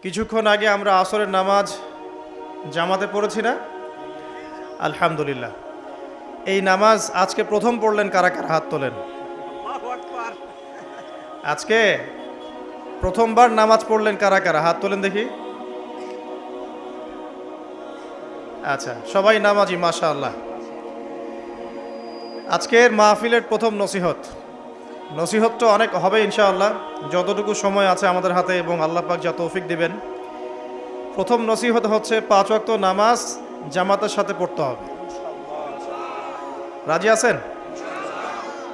কিছুক্ষণ আগে আমরা আসরের নামাজ জামাতে পড়েছি না? আলহামদুলিল্লাহ। এই নামাজ আজকে প্রথম পড়লেন কারা কারা? হাত তোলেন। আজকে প্রথমবার নামাজ পড়লেন কারা কারা? হাত তোলেন দেখি। আচ্ছা, সবাই নামাজি, মাশাআল্লাহ। আজকের মাহফিলের প্রথম নসিহত তো অনেক হবে ইনশাআল্লাহ, যতটুকু সময় আছে আমাদের হাতে এবং আল্লাহ পাক যা তৌফিক দিবেন। প্রথম নসিহত হচ্ছে 5 ওয়াক্ত নামাজ জামাতের সাথে পড়তে হবে। রাজি আছেন?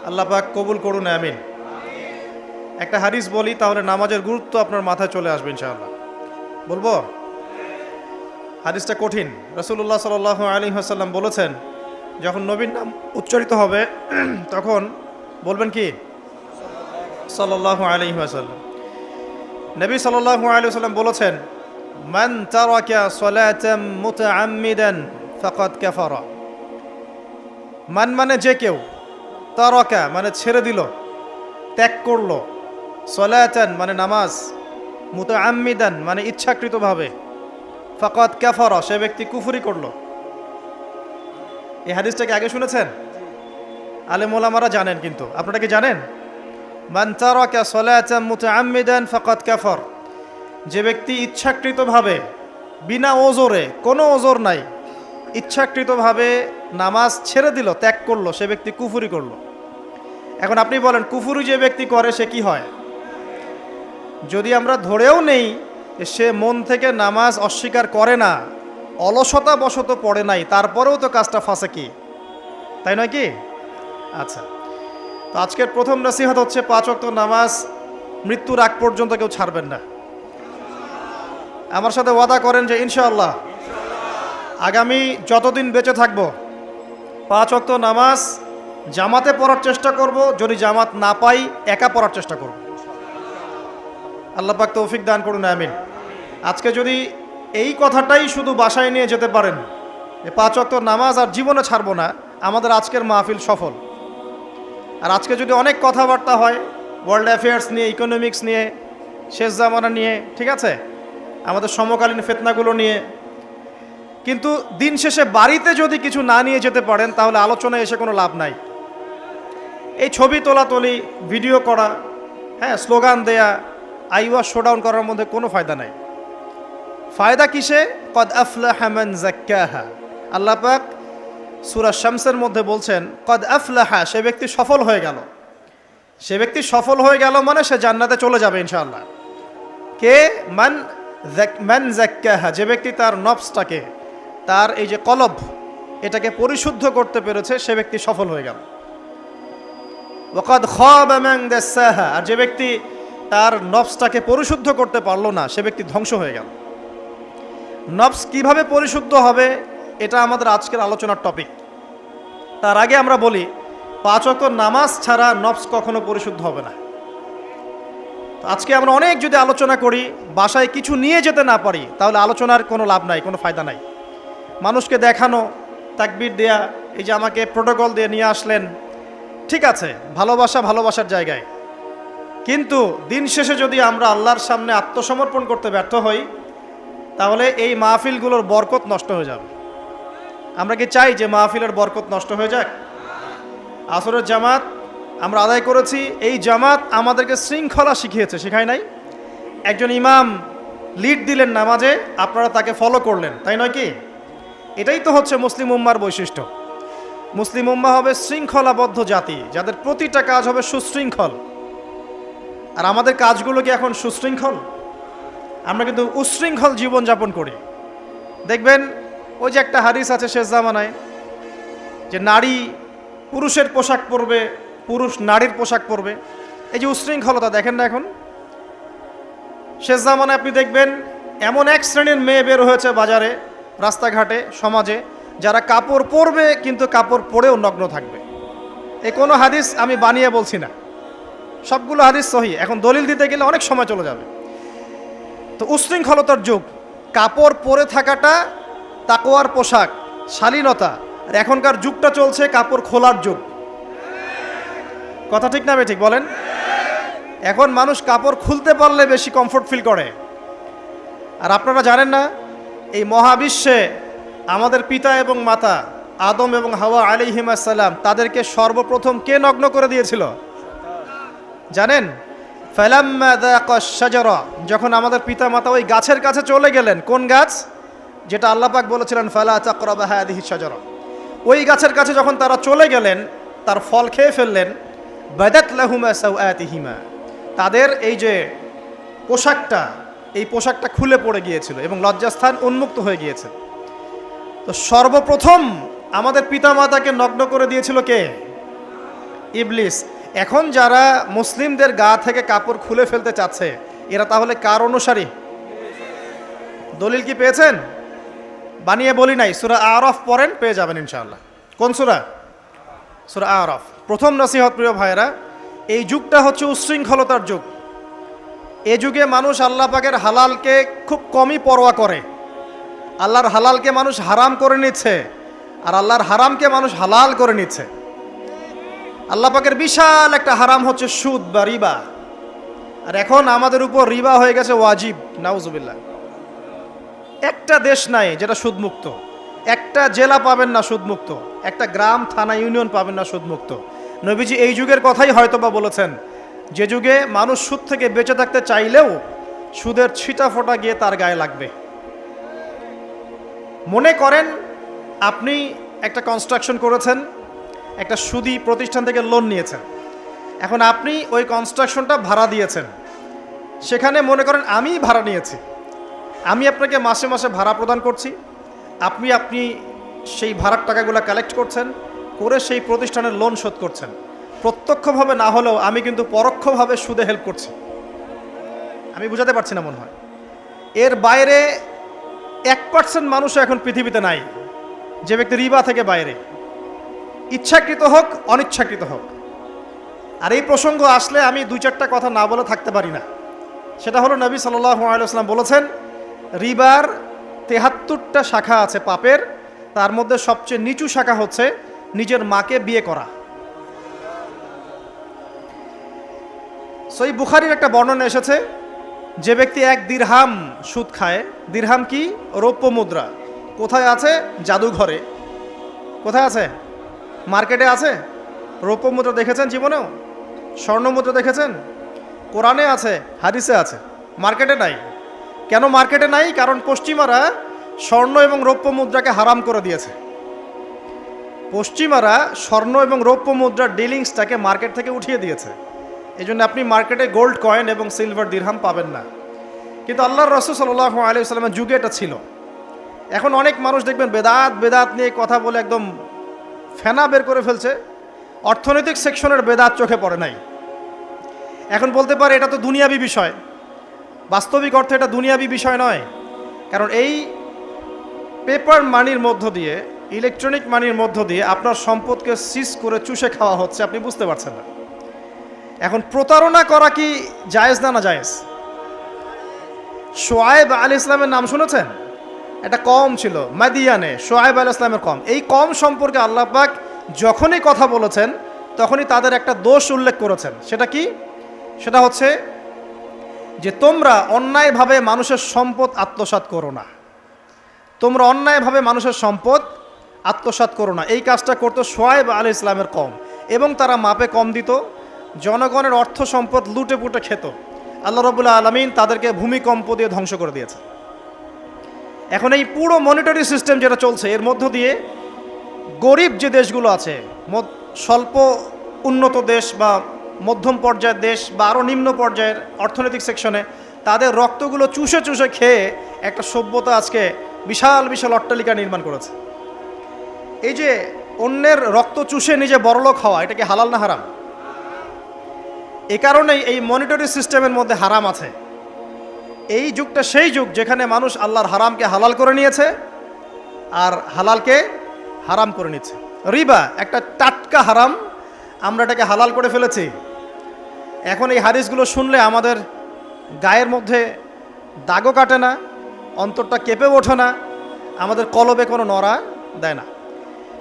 আল্লাহ পাক কবুল করুন, আমিন। একটা হাদিস বলি, তাহলে নামাজের গুরুত্ব আপনার মাথায় চলে আসবে ইনশাআল্লাহ। বলবো? হাদিসটা কঠিন। রাসূলুল্লাহ সাল্লাল্লাহু আলাইহি ওয়াসাল্লাম বলেছেন, যখন নবীর নাম উচ্চারিত হবে তখন বলবেন কি? সাল্লাল্লাহু আলাইহি ওয়াসাল্লাম। নবী সাল্লাল্লাহু আলাইহি ওয়াসাল্লাম বলেছেন, মান তারাকা সালাতাম মুতাআম্মিদান ফাকাদ কাফারা। মান মানে যে কেউ, তারাকা মানে ছেড়ে দিল, ত্যাগ করলো, সালাতান মানে নামাজ, মুতাআম্মিদান মানে ইচ্ছাকৃতভাবে, ফাকাদ কাফারা সে ব্যক্তি কুফরি করলো। এই হাদিসটাকে আগে শুনেছেন? আলেম ওলামারা জানেন, কিন্তু আপনারা কি জানেন? মান তারাকা সালাতাম মুতাআম্মিদান ফাকাদ কাফার, যে ব্যক্তি ইচ্ছাকৃতভাবে, বিনা ওজরে, কোনো ওজর নাই, ইচ্ছাকৃতভাবে নামাজ ছেড়ে দিল, ত্যাগ করলো, সে ব্যক্তি কুফরি করলো। এখন আপনি বলেন, কুফরি যে ব্যক্তি করে সে কি হয়? যদি আমরা ধরেও নেই সে মন থেকে নামাজ অস্বীকার করে না, অলসতা বশত পড়ে নাই, তারপরেও তো কাজটা ফাঁসেকি, তাই নয় কি? আচ্ছা, তো আজকের প্রথম নসিহত হচ্ছে 5 ওয়াক্ত নামাজ মৃত্যুর আগ পর্যন্ত কেউ ছাড়বেন না। আমার সাথে ওয়াদা করেন যে ইনশাআল্লাহ আগামী যতদিন বেঁচে থাকবো 5 ওয়াক্ত নামাজ জামাতে পড়ার চেষ্টা করব, যদি জামাত না পাই একা পড়ার চেষ্টা করব। আল্লাহ পাক তৌফিক দান করুন, আমিন। আজকে যদি এই কথাটাই শুধু বাসায় নিয়ে যেতে পারেন যে 5 ওয়াক্ত নামাজ আর জীবনে ছাড়বো না, আমাদের আজকের মাহফিল সফল। আর আজকে যদি অনেক কথাবার্তা হয় ওয়ার্ল্ড অ্যাফেয়ার্স নিয়ে, ইকোনমিক্স নিয়ে, শেষ জামানা নিয়ে, ঠিক আছে, আমাদের সমকালীন ফিতনাগুলো নিয়ে, কিন্তু দিন শেষে বাড়িতে যদি কিছু না নিয়ে যেতে পারেন তাহলে আলোচনায় এসে কোনো লাভ নাই। এই ছবি তোলাতুলি, ভিডিও করা, হ্যাঁ, স্লোগান দেয়া, আইওয়া শোডাউন করার মধ্যে কোনো ফায়দা নাই। ফায়দা কিসে? কদ আফলাহা মান যাক্কাহা। আল্লাহ পাক সূরা শামসের মধ্যে বলছেন, কদ আফলাহা, সে ব্যক্তি সফল হয়ে গেল। সে ব্যক্তি সফল হয়ে গেল মানে সে জান্নাতে চলে যাবে ইনশাআল্লাহ। কে? মান যাক্কাহা, যে ব্যক্তি তার নফসটাকে, তার এই যে কলব, এটাকে পরিশুদ্ধ করতে পেরেছে, সে ব্যক্তি সফল হয়ে গেল। ওয়াকাদ খাবা মান দাসাহা, আর যে ব্যক্তি তার নফসটাকে পরিশুদ্ধ করতে পারলো না, সে ব্যক্তি ধ্বংস হয়ে গেল। নফস কিভাবে পরিশুদ্ধ হবে এটা আমাদের আজকের আলোচনার টপিক। তার আগে আমরা বলি, 5 ওয়াক্ত নামাজ ছাড়া নফস কখনো পরিশুদ্ধ হবে না। আজকে আমরা অনেক যদি আলোচনা করি, বাসায় কিছু নিয়ে যেতে না পারি, তাহলে আলোচনার কোনো লাভ নাই, কোনো ফায়দা নাই। মানুষকে দেখানো, তাকবীর দেয়া, এই যে আমাকে প্রোটোকল দিয়ে নিয়ে আসলেন, ঠিক আছে, ভালোবাসা ভালোবাসার জায়গায়, কিন্তু দিন শেষে যদি আমরা আল্লাহর সামনে আত্মসমর্পণ করতে ব্যর্থ হই, তাহলে এই মাহফিলগুলোর বরকত নষ্ট হয়ে যাবে। আমরা কি চাই যে মাহফিলের বরকত নষ্ট হয়ে যাক? আসরের জামাত আমরা আদায় করেছি, এই জামাত আমাদেরকে শৃঙ্খলা শিখিয়েছে, শেখায় নাই? একজন ইমাম লিড দিলেন নামাজে, আপনারা তাকে ফলো করলেন, তাই নয় কি? এটাই তো হচ্ছে মুসলিম উম্মার বৈশিষ্ট্য। মুসলিম উম্মা হবে শৃঙ্খলাবদ্ধ জাতি, যাদের প্রতিটা কাজ হবে সুশৃঙ্খল। আর আমাদের কাজগুলো কি এখন সুশৃঙ্খল? আমরা কিন্তু উশৃঙ্খল জীবনযাপন করি। দেখবেন ওই যে একটা হাদিস আছে শেষ জামানায়, যে নারী পুরুষের পোশাক পরবে, পুরুষ নারীর পোশাক পরবে। এই যে উশৃঙ্খলতা, দেখেন না এখন শেষ জামানায় আপনি দেখবেন এমন এক শ্রেণীর মেয়ে বের হয়েছে বাজারে, রাস্তাঘাটে, সমাজে, যারা কাপড় পরবে কিন্তু কাপড় পরেও নগ্ন থাকবে। এই কোনো হাদিস আমি বানিয়ে বলছি না, সবগুলো হাদিস সহিহ। এখন দলিল দিতে গেলে অনেক সময় চলে যাবে। তো উশৃঙ্খলতার যুগ, কাপড় পরে থাকাটা তাকওয়ার পোশাক, শালীনতা। আর এখনকার যুগটা চলছে কাপড় খোলার যুগ। কথা ঠিক না ঠিক বলেন? এখন মানুষ কাপড় খুলতে পারলে বেশি কমফোর্ট ফিল করে। আর আপনারা জানেন না, এই মহাবিশ্বে আমাদের পিতা এবং মাতা আদম এবং হাওয়া আলাইহিমুস সালাম তাদেরকে সর্বপ্রথম কে নগ্ন করে দিয়েছিল জানেন? ফালাম্মা যাকাশ শাজারা, যখন আমাদের পিতা মাতা ওই গাছের কাছে চলে গেলেন, কোন গাছ? যেটা আল্লাহ পাক বলেছিলেন ফালা তাকরাবা হাযিহি শাজারা, ওই গাছের কাছে যখন তারা চলে গেলেন, তার ফল খেয়ে ফেললেন, বাদাত লাহুমা সাওআতিহিমা, তাদের এই যে পোশাকটা, এই পোশাকটা খুলে পড়ে গিয়েছিল এবং লজ্জাস্থান উন্মুক্ত হয়ে গিয়েছে। তো সর্বপ্রথম আমাদের পিতামাতাকে নগ্ন করে দিয়েছিল কে? ইবলিস। এখন যারা মুসলিমদের গা থেকে কাপড় খুলে ফেলতে চাচ্ছে, এরা তাহলে কার অনুসারী? দলিল কি পেয়েছেন? বানিয়ে বলি নাই, সূরা আরাফ পড়েন, পেয়ে যাবেন ইনশাআল্লাহ। কোন সূরা? সূরা আরাফ। প্রথম নসিহত প্রিয় ভাইরা, এই যুগটা হচ্ছে উচ্ছৃঙ্খলতার যুগ। এ যুগে মানুষ আল্লাহ পাকের হালালকে খুব কমই পরোয়া করে। আল্লাহর হালালকে মানুষ হারাম করে নিচ্ছে, আর আল্লাহর হারামকে মানুষ হালাল করে নিচ্ছে। আল্লাহ পাকের বিশাল একটা হারাম হচ্ছে সুদ বা রিবা, আর এখন আমাদের উপর রিবা হয়ে গেছে ওয়াজিব। নাউজুবিল্লাহ। একটা দেশ নাই যেটা সুদমুক্ত, একটা জেলা পাবেন না সুদমুক্ত, একটা গ্রাম থানা ইউনিয়ন পাবেন না সুদমুক্ত। নবীজি এই যুগের কথাই হয়তোবা বলেছেন, যে যুগে মানুষ সুদ থেকে বেঁচে থাকতে চাইলেও সুদের ছিটা ফোঁটা গিয়ে তার গায়ে লাগবে। মনে করেন আপনি একটা কনস্ট্রাকশন করেছেন, একটা সুদী প্রতিষ্ঠান থেকে লোন নিয়েছেন, এখন আপনি ওই কনস্ট্রাকশনটা ভাড়া দিয়েছেন, সেখানে মনে করেন আমি ভাড়া নিয়েছি, আমি আপনাকে মাসে মাসে ভাড়া প্রদান করছি, আপনি সেই ভাড়ার টাকাগুলো কালেক্ট করছেন, করে সেই প্রতিষ্ঠানের লোন শোধ করছেন। প্রত্যক্ষভাবে না হলেও আমি কিন্তু পরোক্ষভাবে সুদে হেল্প করছি। আমি বুঝাতে পারছি না মনে হয়। এর বাইরে 1% মানুষও এখন পৃথিবীতে নাই যে ব্যক্তি রিবা থেকে বাইরে, ইচ্ছাকৃত হোক অনিচ্ছাকৃত হোক। আর এই প্রসঙ্গ আসলে আমি 2-4টা কথা না বলে থাকতে পারি না। সেটা হলো, নবী সাল্লাল্লাহু আলাইহি ওয়াসাল্লাম বলেছেন, রিবার 73টা শাখা আছে পাপের, তার মধ্যে সবচেয়ে নিচু শাখা হচ্ছে নিজের মাকে বিয়ে করা। সহিহ বুখারীর একটা বর্ণনা এসেছে, যে ব্যক্তি 1 দিরহাম সুদ খায়, দিরহাম কি? রৌপ্য মুদ্রা। কোথায় আছে? জাদুঘরে। কোথায় আছে? মার্কেটে আছে। রৌপ্য মুদ্রা দেখেছেন জীবনেও? স্বর্ণ মুদ্রা দেখেছেন? কোরআনে আছে, হাদিসে আছে, মার্কেটে নাই। কেন মার্কেটে নাই? কারণ পশ্চিমারা স্বর্ণ এবং রৌপ্য মুদ্রাকে হারাম করে দিয়েছে। পশ্চিমারা স্বর্ণ এবং রৌপ্য মুদ্রার ডিলিংসটাকে মার্কেট থেকে উঠিয়ে দিয়েছে। এই জন্য আপনি মার্কেটে গোল্ড কয়েন এবং সিলভার দিরহাম পাবেন না। কিন্তু আল্লাহর রাসূল সাল্লাল্লাহু আলাইহি ওয়াসাল্লামের যুগে এটা ছিল। এখন অনেক মানুষ দেখবেন বেদাত নিয়ে কথা বলে একদম ফেনা বের করে ফেলছে। অর্থনৈতিক সেকশনের বেদাত চোখে পড়ে নাই। এখন বলতে পারে এটা তো দুনিয়াবি বিষয়। বাস্তবিক অর্থে এটা দুনিয়াবি বিষয় নয়। কারণ এই পেপার মানির মধ্য দিয়ে, ইলেকট্রনিক মানির মধ্য দিয়ে আপনার সম্পদকে সিজ করে চুষে খাওয়া হচ্ছে, আপনি বুঝতে পারছেন না। এখন প্রতারণা করা কি জায়েজ না জায়েজ? শোয়েব আলাইহিস সালামের নাম শুনেছেন? একটা কম ছিল মাদিয়ানে, শোয়েব আলাইহিস সালামের কম। এই কম সম্পর্কে আল্লাহ পাক যখনই কথা বলেছেন তখনই তাদের একটা দোষ উল্লেখ করেছেন। সেটা কি? সেটা হচ্ছে যে তোমরা অন্যায়ভাবে মানুষের সম্পদ আত্মসাৎ করো না। তোমরা অন্যায়ভাবে মানুষের সম্পদ আত্মসাৎ করো না। এই কাজটা করতো শোয়েব আলাইহিস সালামের কম, এবং তারা মাপে কম দিত, জনগণের অর্থ সম্পদ লুটে পুটে খেত। আল্লাহ রাব্বুল আলামিন তাদেরকে ভূমিকম্প দিয়ে ধ্বংস করে দিয়েছে। এখন এই পুরো মনিটরি সিস্টেম যেটা চলছে, এর মধ্য দিয়ে গরিব যে দেশগুলো আছে, স্বল্প উন্নত দেশ বা মধ্যম পর্যায়ের দেশ বা আরও নিম্ন পর্যায়ের অর্থনৈতিক সেকশনে, তাদের রক্তগুলো চুষে চুষে খেয়ে একটা সভ্যতা আজকে বিশাল বিশাল অট্টালিকা নির্মাণ করেছে। এই যে অন্যের রক্ত চুষে নিজে বড়লোক হওয়া, এটা কি হালাল না হারাম? এ কারণেই এই মনিটরি সিস্টেমের মধ্যে হারাম আছে। এই যুগটা সেই যুগ যেখানে মানুষ আল্লাহর হারামকে হালাল করে নিয়েছে আর হালালকে হারাম করে নিচ্ছে। রিবা একটা টাটকা হারাম, আমরা এটাকে হালাল করে ফেলেছি। এখন এই হাদিসগুলো শুনলে আমাদের গায়ের মধ্যে দাগও কাটে না, অন্তরটা কেঁপে ওঠে না, আমাদের কলবে কোনো নড়া দেয় না।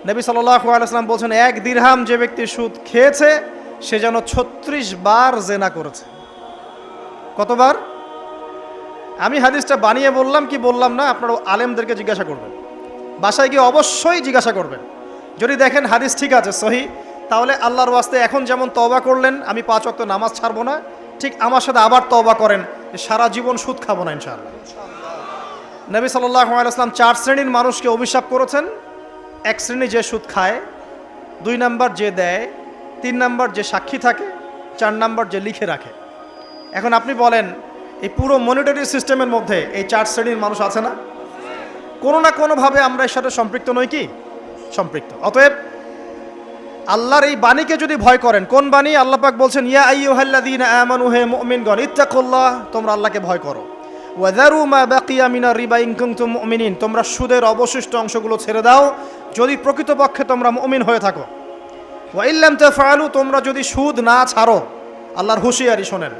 নবী সাল্লাল্লাহু আলাইহি ওয়াসাল্লাম বলছেন, 1 দিরহাম যে ব্যক্তি সুদ খেয়েছে সে যেন 36 বার জেনা করেছে। কতবার? আমি হাদিসটা বানিয়ে বললাম কি বললাম না, আপনারা আলেমদেরকে জিজ্ঞাসা করবেন, বাসায় গিয়ে অবশ্যই জিজ্ঞাসা করবেন। যদি দেখেন হাদিস ঠিক আছে, সহি, তাহলে আল্লাহর ওয়াস্তে এখন যেমন তওবা করলেন আমি 5 ওয়াক্ত নামাজ ছাড়বো না, ঠিক আমার সাথে আবার তওবা করেন যে সারা জীবন সুদ খাবো না ইনশাআল্লাহ। নবী সাল্লাল্লাহু আলাইহি ওয়াসাল্লাম 4 শ্রেণীর মানুষকে অভিশাপ করেছেন। 1 শ্রেণী যে সুদ খায়, 2 নাম্বার যে দেয়, 3 নাম্বার যে সাক্ষী থাকে, 4 নাম্বার যে লিখে রাখে। এখন আপনি বলেন এই পুরো মনিটরি সিস্টেমের মধ্যে এই 4 শ্রেণীর মানুষ আছে না? কোনো না কোনোভাবে আমরা এর সাথে সম্পৃক্ত নই কি? সম্পৃক্ত। অতএব আল্লাহর এই বাণীকে যদি ভয় করেন, কোন বাণী? আল্লাহ পাক বলছেন ইয়া আইয়ুহাল্লাযীনা আমানু, হে মুমিনগণ, ইত্তাকুল্লাহ, তোমরা আল্লাহকে ভয় করো, ওয়াযারু মা বাকিয়া মিনার রিবা ইন কুনতুম মুমিনিন, তোমরা সুদের অবশিষ্ট অংশগুলো ছেড়ে দাও যদি প্রকৃতপক্ষে তোমরা মুমিন হয়ে থাকো। ওয়া ইল্লাম তাফআলু, তোমরা যদি সুদ না ছাড়ো, আল্লাহর হুঁশিয়ারি শোনেন,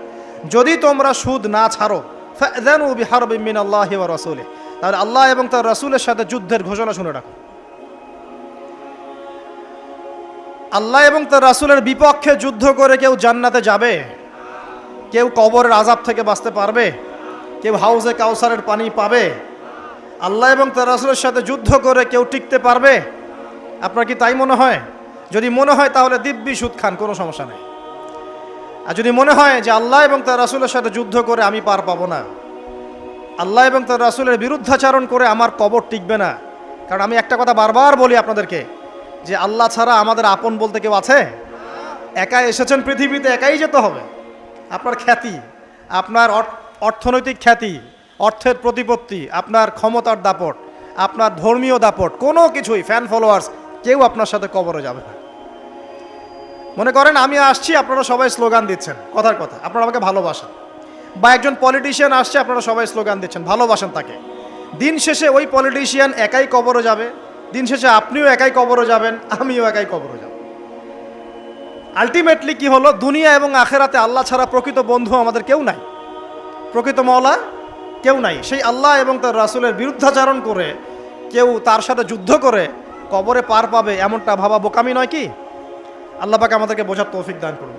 যদি তোমরা সুদ না ছাড়ো, ফাযানু বিহারবিন মিনাল্লাহি ওয়া রাসূলিহি, তাহলে আল্লাহ এবং তার রাসূলের সাথে যুদ্ধের ঘোষণা শুনে রাখো। আল্লাহ এবং তার রাসূলের বিপক্ষে যুদ্ধ করে কেউ জান্নাতে যাবে? কেউ কবরের আযাব থেকে বাঁচতে পারবে? কেউ হাউজে কাউসারের পানি পাবে? আল্লাহ এবং তার রাসূলের সাথে যুদ্ধ করে কেউ টিকতে পারবে? আপনার কি তাই মনে হয়? যদি মনে হয় তাহলে দিব্যি সুদ খান, কোনো সমস্যা নেই। আর যদি মনে হয় যে আল্লাহ এবং তার রাসূলের সাথে যুদ্ধ করে আমি পার পাবো না, আল্লাহ এবং তার রাসূলের বিরুদ্ধাচারণ করে আমার কবর টিকবে না, কারণ আমি একটা কথা বারবার বলি আপনাদেরকে যে আল্লাহ ছাড়া আমাদের আপন বলতে কেউ আছে? একাই এসেছেন পৃথিবীতে, একাই যেতে হবে। আপনার খ্যাতি, আপনার অর্থনৈতিক খ্যাতি, অর্থের প্রতিপত্তি, আপনার ক্ষমতার দাপট, আপনার ধর্মীয় দাপট, কোনো কিছুই, ফ্যান ফলোয়ার্স, কেউ আপনার সাথে কবরে যাবে না। মনে করেন আমি আসছি, আপনারা সবাই স্লোগান দিচ্ছেন, কথার কথা, আপনারা আমাকে ভালোবাসেন, বা একজন পলিটিশিয়ান আসছে, আপনারা সবাই স্লোগান দিচ্ছেন, ভালোবাসেন তাকে। দিন শেষে ওই পলিটিশিয়ান একাই কবরে যাবে, দিন শেষে আপনিও একাই কবরে যাবেন, আমিও একাই কবরে যাব। আলটিমেটলি কি হলো? দুনিয়া এবং আখেরাতে আল্লাহ ছাড়া প্রকৃত বন্ধু আমাদের কেউ নাই, প্রকৃত মওলা কেউ নাই। সেই আল্লাহ এবং তার রাসূলের বিরুদ্ধাচরণ করে কেউ তার সাথে যুদ্ধ করে কবরে পার পাবে, এমনটা ভাবা বোকামি নয় কি? আল্লাহ পাক আমাদেরকে বোঝার তৌফিক দান করুন।